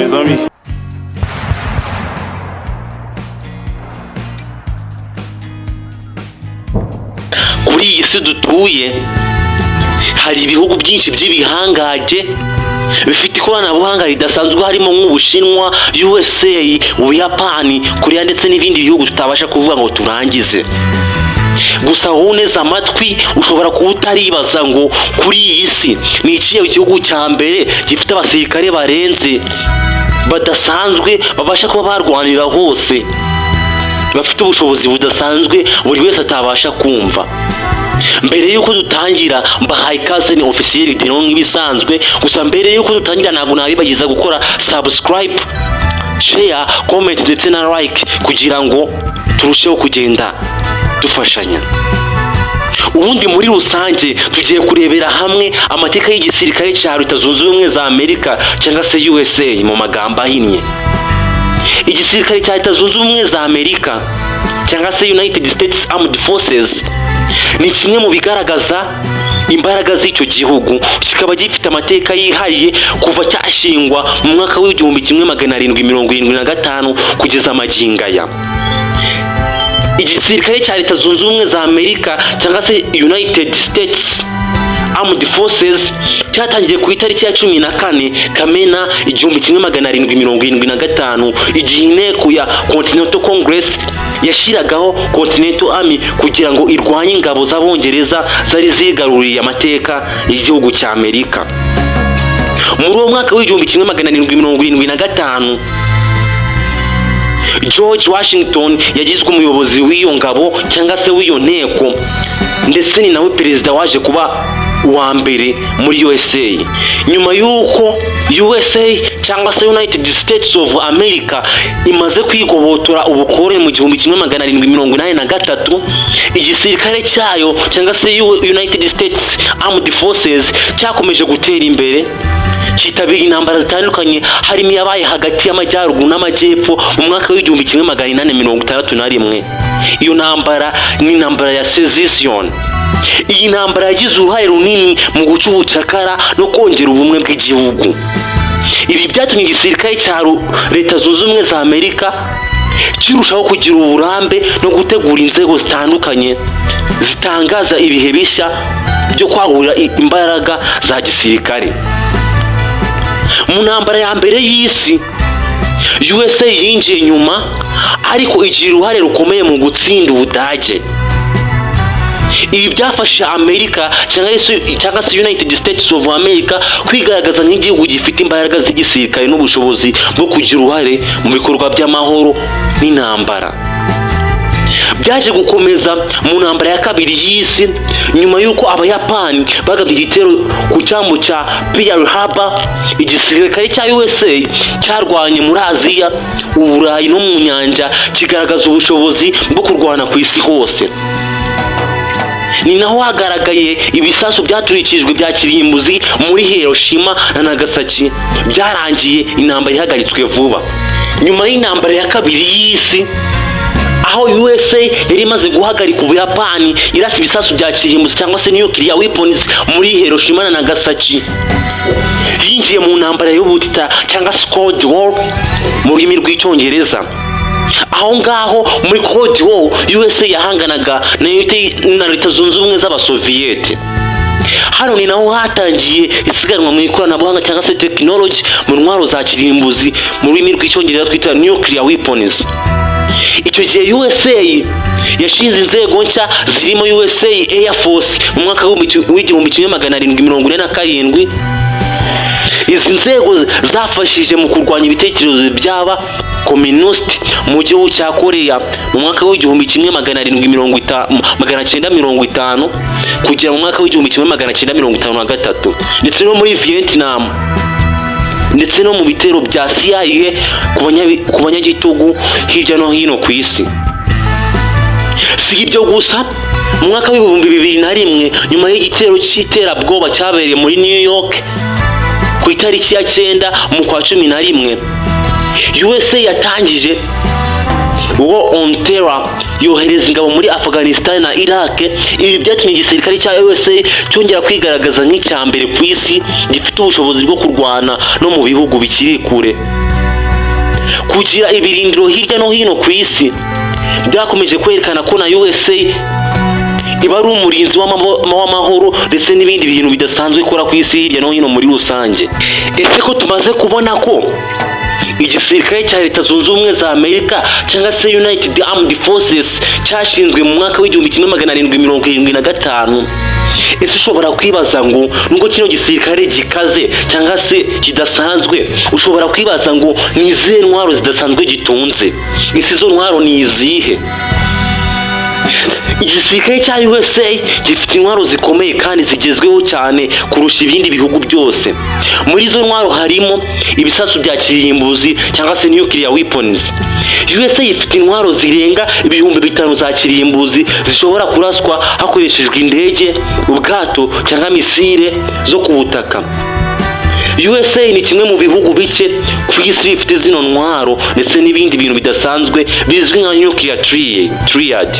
mes amis. Kuri iyi si dutuye hari ibihugu byinshi by'ibihangaje bifite ikoranabuhanga ridasanzwe, harimo nk'Ubushinwa, USA, Ubuyapani, Korea ndetse n'ibindi bihugu tutabasha kuvuga ngo turangize. Gusa wowe neza amatwi ushobora kuba utaribaza ngo kuri iyi si ni ikihe gihugu cya mbere gifite abasirikare barenze badasanzwe babasha kuba barwanira hose, bafite ubushobozi budasanzwe buri wese atabasha kumva. Mbere yuko dutangira mbahaye ikaze ni officiel dino nk'ibisanzwe. Gusa mbere yuko dutangira ntabwo nabibagiza gukora subscribe, share, comment ndetse na like kugira ngo turusheho kugenda dufashanya. Ubundi muri rusange tugiye kurebera hamwe amateka y'igisirikare cya Leta Zunze Ubumwe za Amerika cyangwa se USA mu magambo ahinnye. Igisirikare cya Leta Zunze Ubumwe za Amerika cyangwa se United States Armed Forces ni kimwe mu bigaragaza imbaraga z'icyo gihugu, kikaba gifite amateka yihariye kuva cyashingwa mu mwaka w'1775 kugeza magingo aya. Igisirikare cya Leta Zunze Ubumwe za Amerika cyangwa se United States Armed Forces cyatangiye ku itariki ya 14 Kamena 1775 igihe inteko ya Continental Congress yashiragaho Continental Army kugira ngo irwanye ingabo z'Abongereza zari zigaruriye amateka y'igihugu cya Amerika. Muri uwo mwaka w'1775 George Washington yagizwe umuyobozi w'iyo ngabo cyangwa se w'iyo nteko, ndetse ni nawe perezida waje kuba wa mbere muri USA. Nyuma y'uko USA cyangwa se United States of America imaze kwigobotora ubukoroni mu 1783, igisirikare cyayo cyangwa se United States Armed Forces cyakomeje gutera imbere, kitabira intambara zitandukanye harimo yabaye hagati y'amajyaruguru n'amajyepfo mu mwaka w'1861. Iyo ntambara ni intambara ya Secession. Iyi ntambara yagize uruhare runini mu guca ubucakara no kongera ubumwe bw'igihugu. Ibi byatumye igisirikare cya Leta Zunze Ubumwe za Amerika kirushaho kugira uburambe no gutegura inzego zitandukanye zitangaza ibihe bishya byo kwagura imbaraga za gisirikare. Mu ntambara ya mbere y'isi USA yinjiye nyuma, ariko igira uruhare rukomeye mu gutsinda Ubudage. Ibi byafashe Amerika cyangwa se United States of America kwigaragaza nk'igihugu gifite imbaraga z'igisirikare n'ubushobozi bwo kugira uruhare mu bikorwa by'amahoro n'intambara. Byaje gukomeza mu ntambara ya kabiri y'isi, nyuma y'uko Abayapani bagabye igitero ku cyambu cya Pearl Harbor. Igisirikare cya USA cyarwanye muri Aziya, Uburayi no mu nyanja, kigaragaza ubushobozi bwo kurwana ku isi hose. Ni naho hagaragaye ibisasu byaturikijwe bya kirimbuzi muri Hiroshima na Nagasaki, byarangiye intambara ihagaritswe vuba. Nyuma y'intambara ya kabiri y'isi, aho USA yari imaze guhagarika Ubuyapani irasa ibisasu bya kirimbuzi cyangwa se nuclear weapons muri Hiroshima na Nagasaki, yinjiye mu ntambara y'ubutita cyangwa se Cold War mu rurimi rw'icyongereza. Aho ngaho muri Cold War USA yahanganaga na Leta Zunze Ubumwe z'Abasoviyete. Hano ni naho hatangiye isiganwa mu ikoranabuhanga cyangwa se technology mu ntwaro za kirimbuzi mu rurimi rw'icyongereza twita nuclear weapons. Icyo gihe USA yashinze inzego nshya zirimo USA Air Force mu mwaka w'1747. Izi nzego zafashije mu kurwanya ibitekerezo by'aba communist mu gihugu cya Korea mu mwaka w'1950 kugera mu mwaka w'1953, ndetse no muri Vietnam, ndetse no mu bitero bya CIA ku banyagitugu hirya no hino ku isi. Si ibyo gusa, mu mwaka w'2001 nyuma y'igitero cy'iterabwoba cyabereye muri New York ku itariki ya 9 mu kwa 11, USA yatangije War on Terror, yohereza ingabo muri Afghanistan na Iraq. Ibi byatumye igisirikare cya USA cyongera kwigaragaza nk'icya mbere ku isi gifite ubushobozi bwo kurwana no mu bihugu bikiri kure. kugira ibirindiro hirya no hino ku isi byakomeje kwerekana ko na USA iba ari umurinzi w'amahoro ndetse n'ibindi bintu bidasanzwe ikora ku isi hirya no hino muri rusange. Ese ko tumaze kubona ko igisirikare cya Leta Zunze Ubumwe za Amerika cyangwa se United Armed Forces cyashinzwe mu mwaka w'1775, ese ushobora kwibaza ngo nubwo kino gisirikare gikaze cyangwa se kidasanzwe, ushobora kwibaza ngo ni izihe ntwaro zidasanzwe gitunze? Ese izo ntwaro ni izihe? Igisirikare cya USA gifite intwaro zikomeye kandi zigezweho cyane kurusha ibindi bihugu byose. Muri izo ntwaro harimo ibisasu bya kirimbuzi cyangwa se nuclear weapons. USA ifite intwaro zirenga 5,000 za kirimbuzi zishobora kuraswa hakoreshejwe indege, ubwato cyangwa misile zo ku butaka. USA ni kimwe mu bihugu bike ku isi bifite zino ntwaro ndetse n'ibindi bintu bidasanzwe bizwi nka nuclear triad.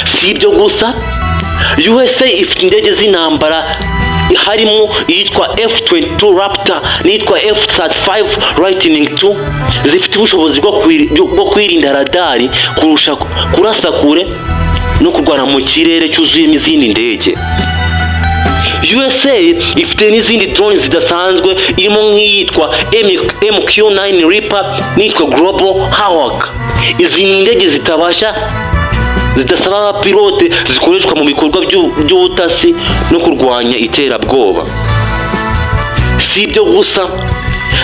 Si ibyo gusa, USA ifite indege z'intambara harimo iyitwa F-22 Raptor n'iyitwa F-35 Lightning II zifite ubushobozi bwo kwirinda radari, kurusha kurasa kure no kurwana mu kirere cyuzuyemo izindi ndege. USA ifite n'izindi drones zidasanzwe irimo nk'iyitwa MQ-9 Reaper n'iyitwa Global Hawk. Izi ndege zidasaba abapilote, zikoreshwa mu bikorwa by'ubutasi no kurwanya iterabwoba. Si ibyo gusa,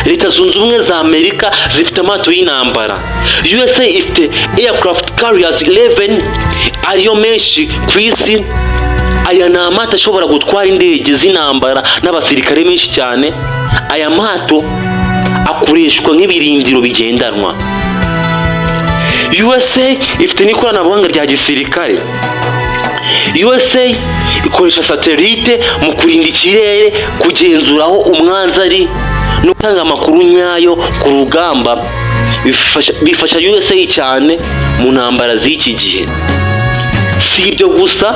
Leta Zunze Ubumwe za Amerika zifite amato y'intambara. USA ifite aircraft carriers 11 ariyo menshi ku isi. Aya ni amato ashobora gutwara indege z'intambara n'abasirikare benshi cyane. Aya mato akoreshwa nk'ibirindiro bigendanwa. USA ifite n'ikoranabuhanga rya gisirikare. USA ikoresha satellite mu kurinda ikirere, kugenzura aho umwanzi ari no gutanga amakuru nyayo ku rugamba. Bifasha USA cyane mu ntambara z'iki gihe. Si ibyo gusa,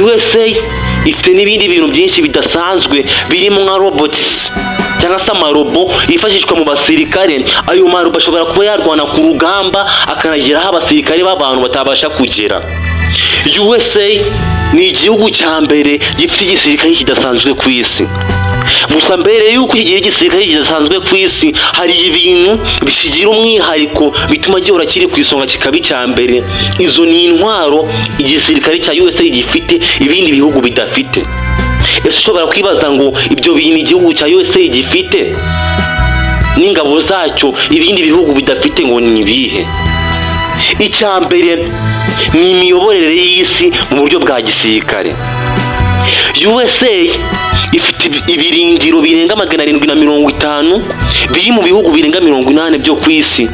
USA ifite n'ibindi bintu byinshi bidasanzwe birimo nka robots cyangwa se amarobo yifashishwa mu basirikare. Ayo marobo ashobora kuba yarwana ku rugamba akanagera aho abasirikare b'abantu batabasha kugera. USA ni igihugu cya mbere gifite igisirikare kidasanzwe ku isi. Gusa mbere y'uko iki igisirikare kidasanzwe ku isi, hari ibintu bikigira umwihariko bituma gihora kiri ku isonga kikaba icya mbere. Izo ni intwaro igisirikare cya USA gifite ibindi bihugu bidafite. Ese ushobora kwibaza ngo ibyo bintu igihugu cya USA gifite n'ingabo zacyo ibindi bihugu bidafite ngo ni ibihe? Icya mbere ni imiyoborere y'isi mu buryo bwa gisirikare. USA ifite ibirindiro birenga 750 biri mu bihugu birenga 80 byo ku isi.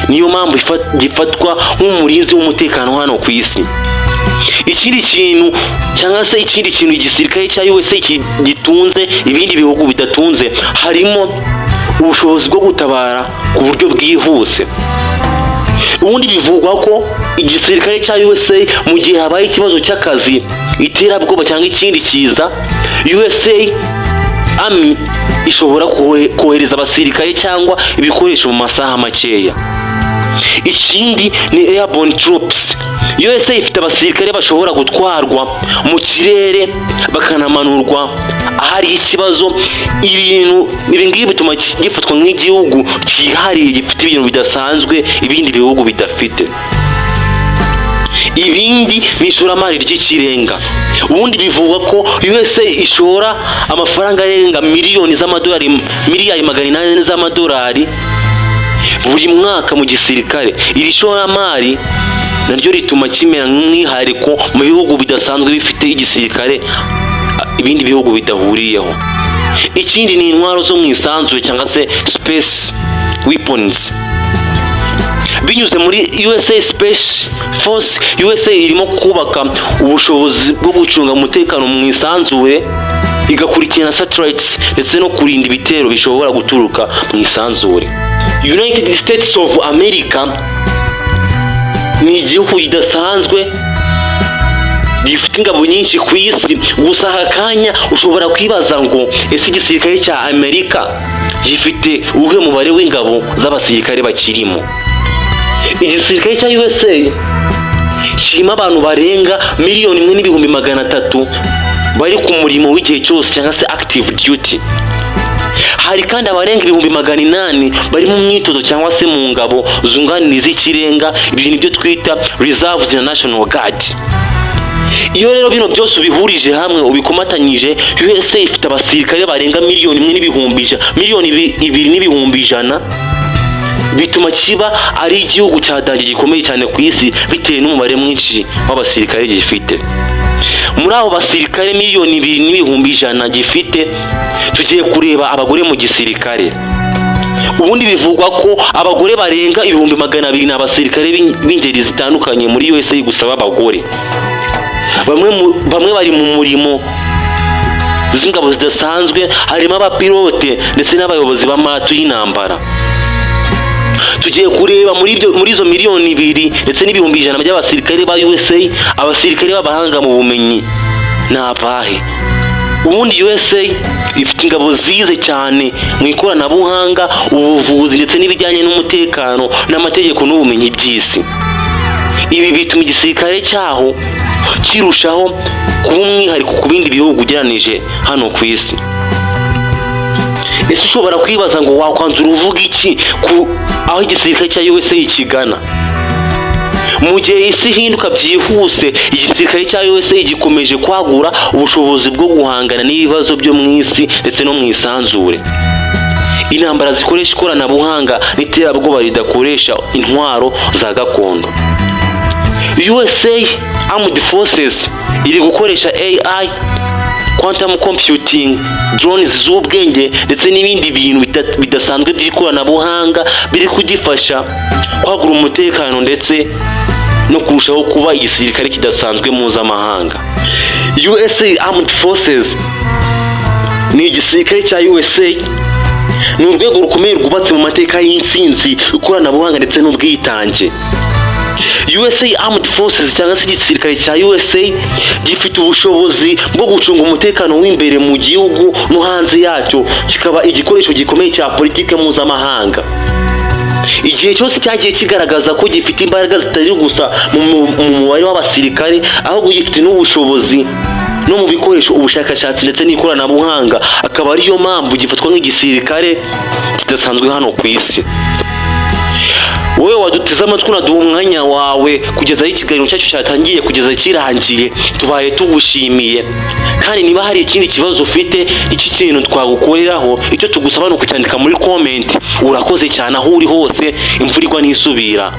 Niyo mpamvu gifatwa nk'umurinzi w'umutekano hano ku isi. Ikindi kintu igisirikare cya USA gitunze ibindi bihugu bidatunze, harimo ubushobozi bwo gutabara ku buryo bwihuse. Ubundi bivugwa ko igisirikare cya USA mu gihe habaye ikibazo cy'akazi, iterabwoba cyangwa ikindi kiza, USA Army ishobora kohereza abasirikare cyangwa ibikoresho mu masaha makeya. Ikindi ni airborne troops. USA ifite abasirikare bashobora gutwarwa mu kirere bakanamanurwa ahari ikibazo. Ibi ngibi bituma gifatwa nk'igihugu cyihariye gifite ibintu bidasanzwe ibindi bihugu bidafite. Ibindi ni ishoramari ry'ikirenga. Ubundi bivugwa ko USA ishora amafaranga arenga miliyari 800 z'amadolari buri mwaka mu gisirikare. Iri shoramari naryo rituma kimera nk'umwihariko mu bihugu bidasanzwe bifite igisirikare ibindi bihugu bidahuriyeho. Ikindi ni intwaro zo mu isanzure cyangwa se space weapons. Binyuze muri USA Space Force, USA irimo kubaka ubushobozi bwo gucunga umutekano mu isanzure, igakurikirana satellites ndetse no kurinda ibitero bishobora guturuka mu isanzure. United States of America ni igihugu kidasanzwe gifite ingabo nyinshi ku isi. Gusa hakanya ushobora kwibaza ngo ese igisirikare cya Amerika gifite uwuhe mubare w'ingabo z'abasirikare bakirimo? Igisirikare cya USA kirimo abantu barenga 1,300,000 bari ku murimo w'igihe cyose cyangwa se active duty. Hari kandi abarenga 800,000 bari mu myitozo cyangwa se mu ngabo zunganira z'ikirenga, ibi nibyo twita reserves na national guard. Iyo rero bino byose ubihurije hamwe ubikomatanyije, USA ifite abasirikare barenga 1,200,000 bituma kiba ari igihugu cyadanje gikomeye cyane ku isi bitewe n'umubare mwinshi w'abasirikare gifite. Muri abo basirikare 2,200,000 gifite, tugiye kureba abagore mu gisirikare. Ubundi bivugwa ko abagore barenga 200,000 ni abasirikare b'ingeri zitandukanye muri USA gusaba abagore. Bamwe bari mu murimo z'ingabo zidasanzwe, harimo abapilote ndetse n'abayobozi b'amato y'intambara. Tugiye kureba muri izo 2,000,000 ndetse n'100,000 by'abasirikare ba USA, abasirikare b'abahanga mu bumenyi ni abahe? Ubundi USA ifite ingabo zize cyane mu ikoranabuhanga, ubuvuzi ndetse n'ibijyanye n'umutekano n'amategeko n'ubumenyi by'isi. Ibi bituma igisirikare cyaho kirushaho kuba umwihariko ku bindi bihugu ugereranije hano ku isi. Ese ushobora kwibaza ngo wakwanzura uvuga iki ku aho igisirikare cya USA kigana? Mu gihe isi ihinduka byihuse, igisirikare cya USA gikomeje kwagura ubushobozi bwo guhangana n'ibibazo byo mu isi ndetse no mu isanzure. Intambara zikoresha ikoranabuhanga n'iterabwoba ridakoresha intwaro za gakondo. USA Armed Forces iri gukoresha AI, quantum computing, drones z'ubwenge ndetse n'ibindi bintu bidasanzwe by'ikoranabuhanga biri kugifasha kwagura umutekano ndetse no kurushaho kuba igisirikare kidasanzwe mpuzamahanga. USA Armed Forces ni igisirikare cya USA, ni urwego rukomeye rwubatse mu mateka y'intsinzi, ikoranabuhanga ndetse n'ubwitange. USA Armed Forces cyangwa se igisirikare cya USA gifite ubushobozi bwo gucunga umutekano w'imbere mu gihugu no hanze yacyo, kikaba igikoresho gikomeye cya politike mpuzamahanga. Igihe cyose cyagiye kigaragaza ko gifite imbaraga zitari gusa mu mubare w'abasirikare, ahubwo gifite n'ubushobozi no mu bikoresho, ubushakashatsi ndetse n'ikoranabuhanga, akaba ariyo mpamvu gifatwa nk'igisirikare kidasanzwe hano ku isi. Wowe wadutiza amatwi unaduha umwanya wawe kugeza aho ikiganiro cyacu cyatangiye kugeza kirangiye, tubaye tugushimiye. Kandi niba hari ikindi kibazo ufite, iki kintu twagukoreraho, icyo tugusaba ni ukucyandika muri comment. Urakoze cyane aho uri hose, imvura igwa n'isubira.